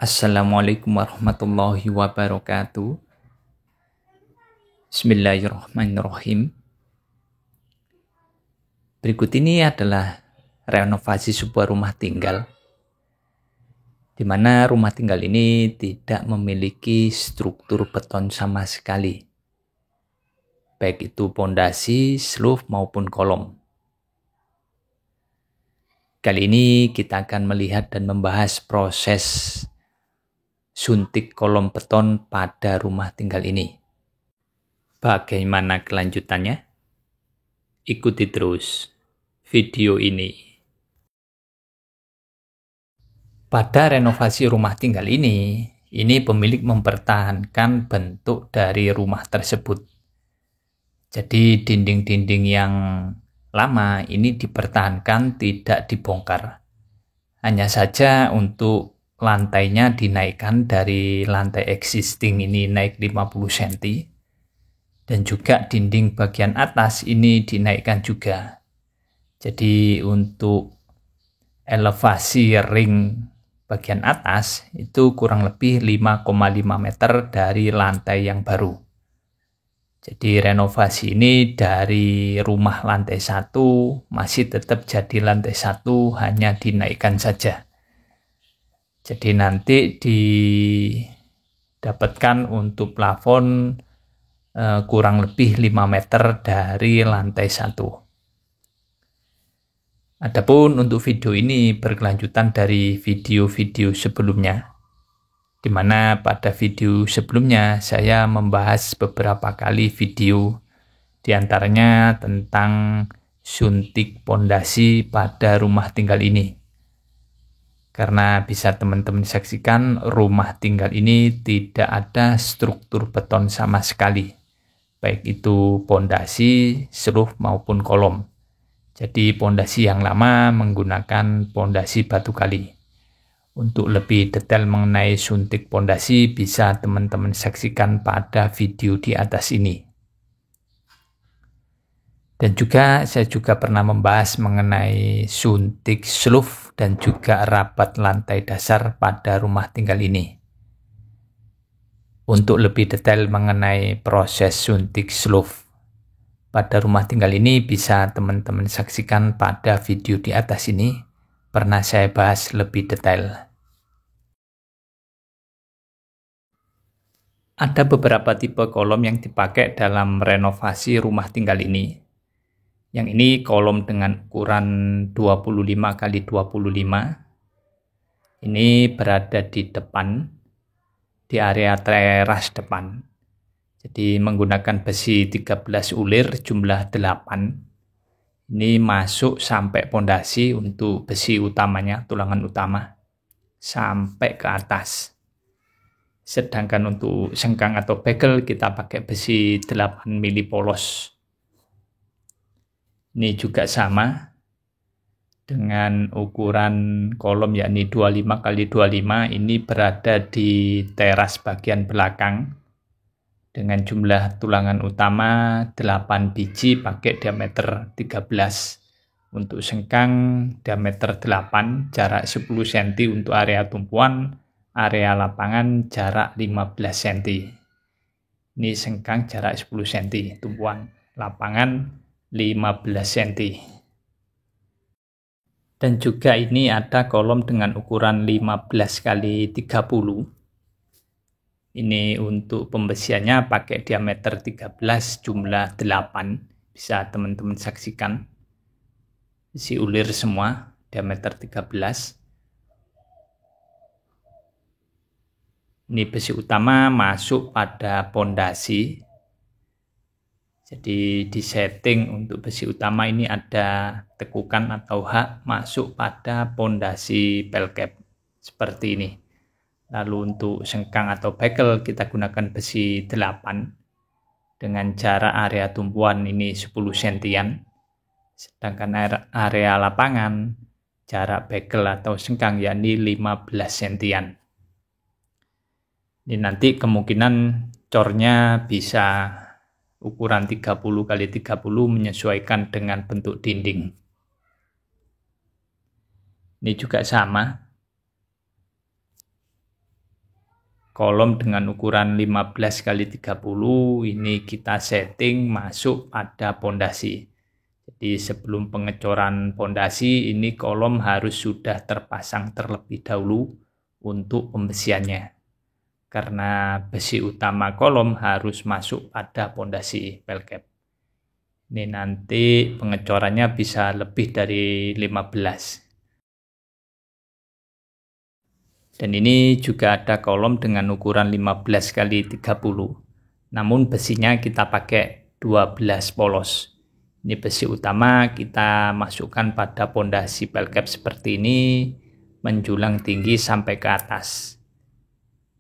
Assalamualaikum warahmatullahi wabarakatuh. Bismillahirrahmanirrahim. Berikut ini adalah renovasi sebuah rumah tinggal, di mana rumah tinggal ini tidak memiliki struktur beton sama sekali, baik itu pondasi, seluf maupun kolom. Kali ini kita akan melihat dan membahas proses suntik kolom beton pada rumah tinggal ini. Bagaimana kelanjutannya? Ikuti terus video ini. Pada renovasi rumah tinggal ini pemilik mempertahankan bentuk dari rumah tersebut. Jadi dinding-dinding yang lama ini dipertahankan, tidak dibongkar. Hanya saja untuk lantainya dinaikkan dari lantai existing ini naik 50 cm. Dan juga dinding bagian atas ini dinaikkan juga. Jadi untuk elevasi ring bagian atas itu kurang lebih 5,5 meter dari lantai yang baru. Jadi renovasi ini dari rumah lantai 1 masih tetap jadi lantai 1, hanya dinaikkan saja. Jadi nanti didapatkan untuk plafon kurang lebih 5 meter dari lantai 1. Adapun untuk video ini berkelanjutan dari video-video sebelumnya, di mana pada video sebelumnya saya membahas beberapa kali video, diantaranya tentang suntik pondasi pada rumah tinggal ini. Karena bisa teman-teman saksikan, rumah tinggal ini tidak ada struktur beton sama sekali, baik itu pondasi, seluf maupun kolom. Jadi pondasi yang lama menggunakan pondasi batu kali. Untuk lebih detail mengenai suntik pondasi bisa teman-teman saksikan pada video di atas ini. Dan juga saya juga pernah membahas mengenai suntik seluf dan juga rapat lantai dasar pada rumah tinggal ini. Untuk lebih detail mengenai proses suntik seluf pada rumah tinggal ini bisa teman-teman saksikan pada video di atas ini. Pernah saya bahas lebih detail. Ada beberapa tipe kolom yang dipakai dalam renovasi rumah tinggal ini. Yang ini kolom dengan ukuran 25 x 25. Ini berada di depan, di area teras depan. Jadi menggunakan besi 13 ulir jumlah 8. Ini masuk sampai pondasi untuk besi utamanya, tulangan utama, sampai ke atas. Sedangkan untuk sengkang atau bekel kita pakai besi 8 mili polos. Ini juga sama dengan ukuran kolom, yakni 25 x 25. Ini berada di teras bagian belakang dengan jumlah tulangan utama 8 biji pakai diameter 13. Untuk sengkang diameter 8, jarak 10 cm untuk area tumpuan, area lapangan jarak 15 cm. Ini sengkang jarak 10 cm, tumpuan lapangan 15 cm. Dan juga ini ada kolom dengan ukuran 15 x 30. Ini untuk pembesiannya pakai diameter 13 jumlah 8. Bisa teman-teman saksikan. Besi ulir semua, diameter 13. Ini besi utama masuk pada pondasi. Jadi di setting untuk besi utama ini ada tekukan atau hak masuk pada pondasi pelcap seperti ini. Lalu untuk sengkang atau bekel kita gunakan besi 8 dengan jarak area tumpuan ini 10 cm. Sedangkan area lapangan jarak bekel atau sengkang yakni 15 cm. Ini nanti kemungkinan cornya bisa ukuran 30 x 30 menyesuaikan dengan bentuk dinding. Ini juga sama. kolom dengan ukuran 15 kali 30 ini kita setting masuk pada pondasi. Jadi sebelum pengecoran pondasi ini kolom harus sudah terpasang terlebih dahulu untuk pembesiannya. Karena besi utama kolom harus masuk pada pondasi pelcap. Ini nanti pengecorannya bisa lebih dari 15. Dan ini juga ada kolom dengan ukuran 15 kali 30. Namun besinya kita pakai 12 polos. Ini besi utama kita masukkan pada pondasi pelcap seperti ini, menjulang tinggi sampai ke atas.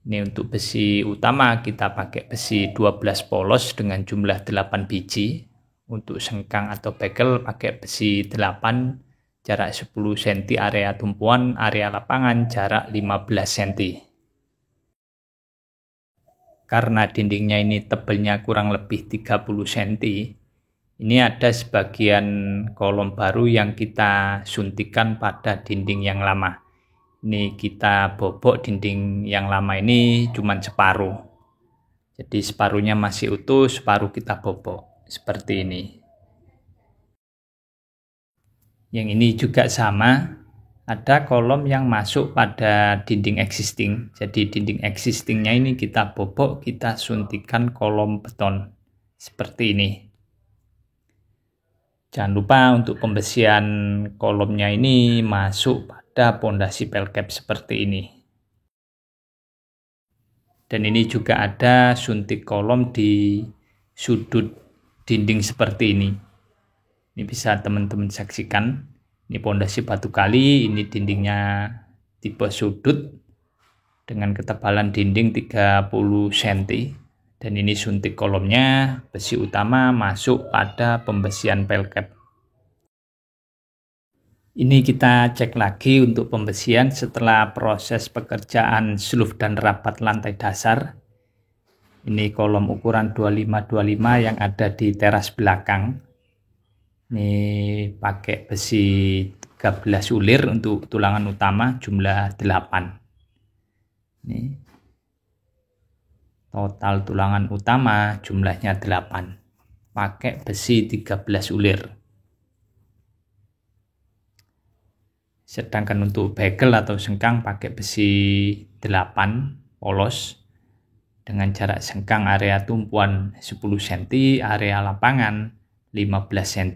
Ini untuk besi utama kita pakai besi 12 polos dengan jumlah 8 biji. Untuk sengkang atau bekel pakai besi 8, jarak 10 cm area tumpuan, area lapangan jarak 15 cm. Karena dindingnya ini tebelnya kurang lebih 30 cm, ini ada sebagian kolom baru yang kita suntikan pada dinding yang lama. Ini kita bobok dinding yang lama ini cuma separuh. Jadi separuhnya masih utuh, separuh kita bobok. Seperti ini. Yang ini juga sama, ada kolom yang masuk pada dinding existing. Jadi dinding existingnya ini kita bobok, kita suntikan kolom beton. Seperti ini. Jangan lupa untuk pembesian kolomnya ini masuk pada pondasi pelcap seperti ini. Dan ini juga ada suntik kolom di sudut dinding seperti ini. Ini bisa teman-teman saksikan. Ini pondasi batu kali, ini dindingnya tipe sudut dengan ketebalan dinding 30 cm. Dan ini suntik kolomnya, besi utama masuk pada pembesian pelcap. Ini kita cek lagi untuk pembesian setelah proses pekerjaan slough dan rapat lantai dasar. Ini kolom ukuran 25-25 yang ada di teras belakang. Ini pakai besi 13 ulir untuk tulangan utama jumlah 8. Ini total tulangan utama jumlahnya 8. Pakai besi 13 ulir. Sedangkan untuk bekel atau sengkang pakai besi 8 polos. Dengan jarak sengkang area tumpuan 10 cm, area lapangan 15 cm.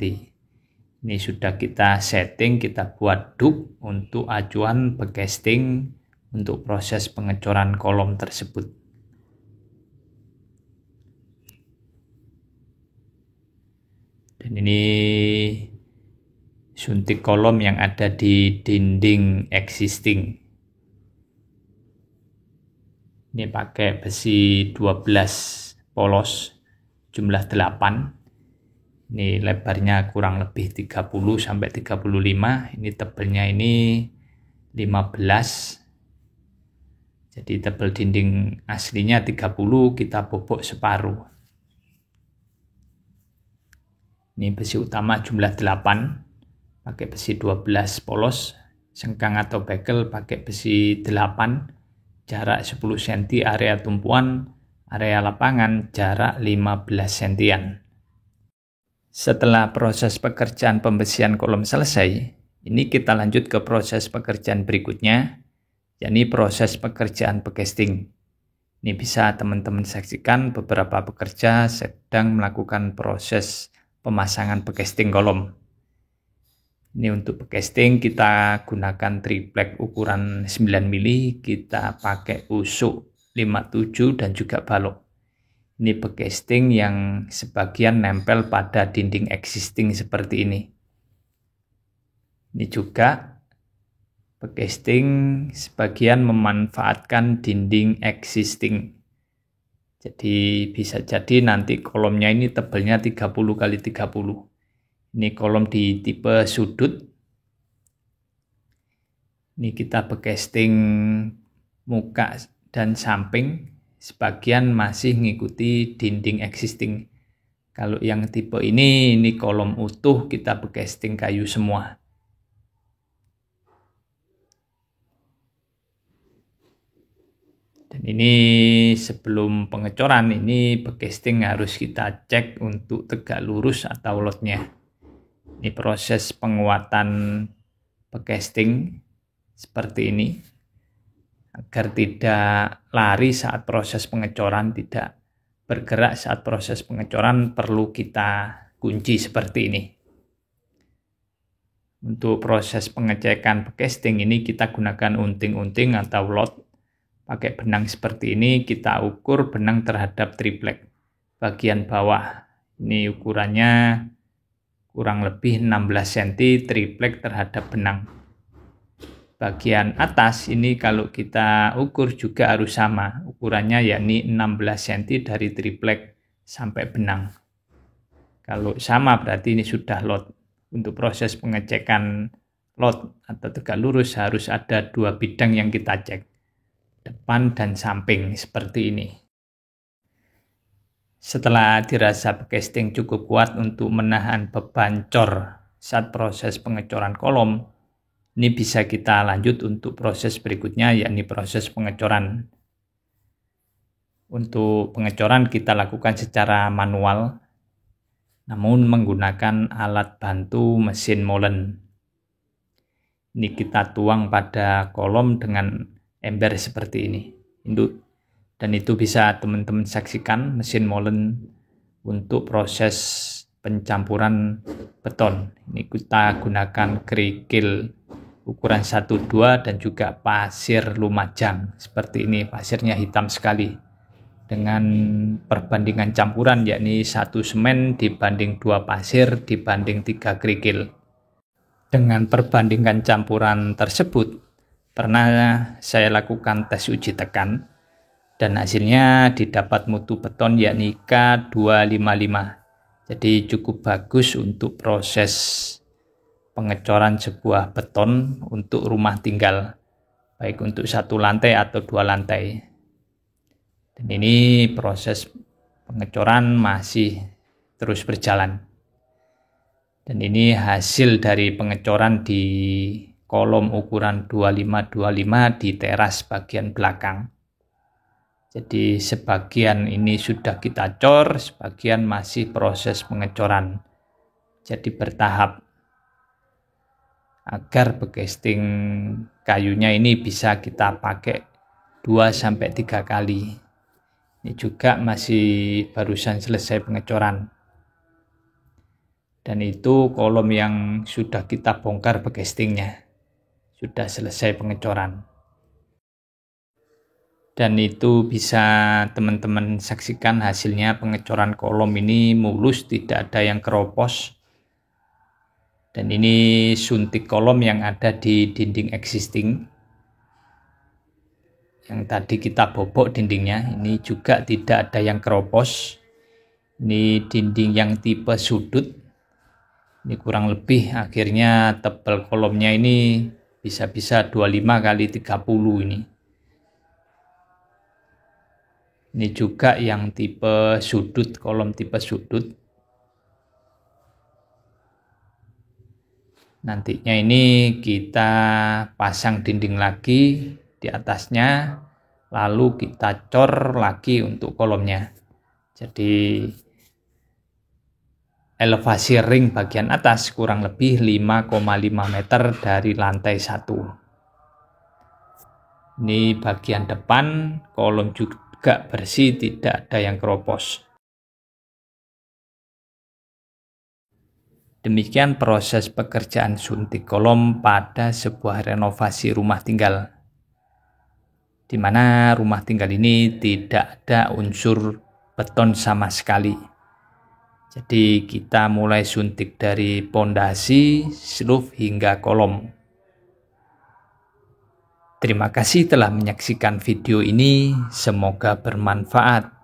Ini sudah kita setting, kita buat duk untuk acuan backcasting untuk proses pengecoran kolom tersebut. Dan ini suntik kolom yang ada di dinding existing. Ini pakai besi 12 polos jumlah 8. Ini lebarnya kurang lebih 30 sampai 35. Ini tebelnya ini 15. Jadi tebel dinding aslinya 30, kita bobok separuh. Ini besi utama jumlah 8. Pakai besi 12 polos. Sengkang atau bekel pakai besi 8. Jarak 10 cm area tumpuan, area lapangan jarak 15 cm. Setelah proses pekerjaan pembesian kolom selesai, ini kita lanjut ke proses pekerjaan berikutnya, yakni proses pekerjaan backcasting. Ini bisa teman-teman saksikan beberapa pekerja sedang melakukan proses pemasangan backcasting kolom. Ini untuk backcasting kita gunakan triplek ukuran 9 mili, kita pakai usuk 57 dan juga balok. Ini backcasting yang sebagian nempel pada dinding existing seperti ini. Ini juga backcasting sebagian memanfaatkan dinding existing. Jadi bisa jadi nanti kolomnya ini tebelnya 30 kali 30. Ini kolom di tipe sudut. Ini kita backcasting muka dan samping. Sebagian masih mengikuti dinding existing. Kalau yang tipe ini kolom utuh, kita backcasting kayu semua. Dan ini sebelum pengecoran, ini backcasting harus kita cek untuk tegak lurus atau lotnya. Ini proses penguatan backcasting seperti ini, agar tidak lari saat proses pengecoran, tidak bergerak saat proses pengecoran, perlu kita kunci seperti ini. Untuk proses pengecekan backcasting ini kita gunakan unting-unting atau lot. Pakai benang seperti ini, kita ukur benang terhadap triplek bagian bawah. Ini ukurannya kurang lebih 16 cm triplek terhadap benang. Bagian atas ini kalau kita ukur juga harus sama, ukurannya yakni 16 cm dari triplek sampai benang. Kalau sama berarti ini sudah lot. Untuk proses pengecekan lot atau tegak lurus harus ada 2 bidang yang kita cek, depan dan samping seperti ini. Setelah dirasa backcasting cukup kuat untuk menahan beban cor saat proses pengecoran kolom, ini bisa kita lanjut untuk proses berikutnya, yakni proses pengecoran. Untuk pengecoran kita lakukan secara manual, namun menggunakan alat bantu mesin molen. Ini kita tuang pada kolom dengan ember seperti ini. Dan itu bisa teman-teman saksikan mesin molen untuk proses pencampuran beton. Ini kita gunakan kerikil ukuran 1-2 dan juga pasir Lumajang. Seperti ini, pasirnya hitam sekali. Dengan perbandingan campuran yakni 1 semen dibanding 2 pasir dibanding 3 kerikil. Dengan perbandingan campuran tersebut, pernah saya lakukan tes uji tekan dan hasilnya didapat mutu beton yakni K255. Jadi cukup bagus untuk proses pengecoran sebuah beton untuk rumah tinggal, baik untuk 1 lantai atau 2 lantai. Dan ini proses pengecoran masih terus berjalan. Dan ini hasil dari pengecoran di kolom ukuran 25-25 di teras bagian belakang. Jadi sebagian ini sudah kita cor, sebagian masih proses pengecoran. Jadi bertahap agar backcasting kayunya ini bisa kita pakai 2-3 kali. Ini juga masih barusan selesai pengecoran. Dan itu kolom yang sudah kita bongkar backcastingnya. Sudah selesai pengecoran. Dan itu bisa teman-teman saksikan hasilnya, pengecoran kolom ini mulus, tidak ada yang keropos. Dan ini suntik kolom yang ada di dinding existing. Yang tadi kita bobok dindingnya, ini juga tidak ada yang keropos. Ini dinding yang tipe sudut. Ini kurang lebih akhirnya tebal kolomnya ini bisa-bisa 25x30 ini. Ini juga yang tipe sudut, kolom tipe sudut. Nantinya ini kita pasang dinding lagi di atasnya, lalu kita cor lagi untuk kolomnya. Jadi elevasi ring bagian atas kurang lebih 5,5 meter dari lantai 1. Ini bagian depan, kolom juga bersih, tidak ada yang keropos. Demikian proses pekerjaan suntik kolom pada sebuah renovasi rumah tinggal, di mana rumah tinggal ini tidak ada unsur beton sama sekali. Jadi kita mulai suntik dari pondasi, roof hingga kolom. Terima kasih telah menyaksikan video ini, semoga bermanfaat.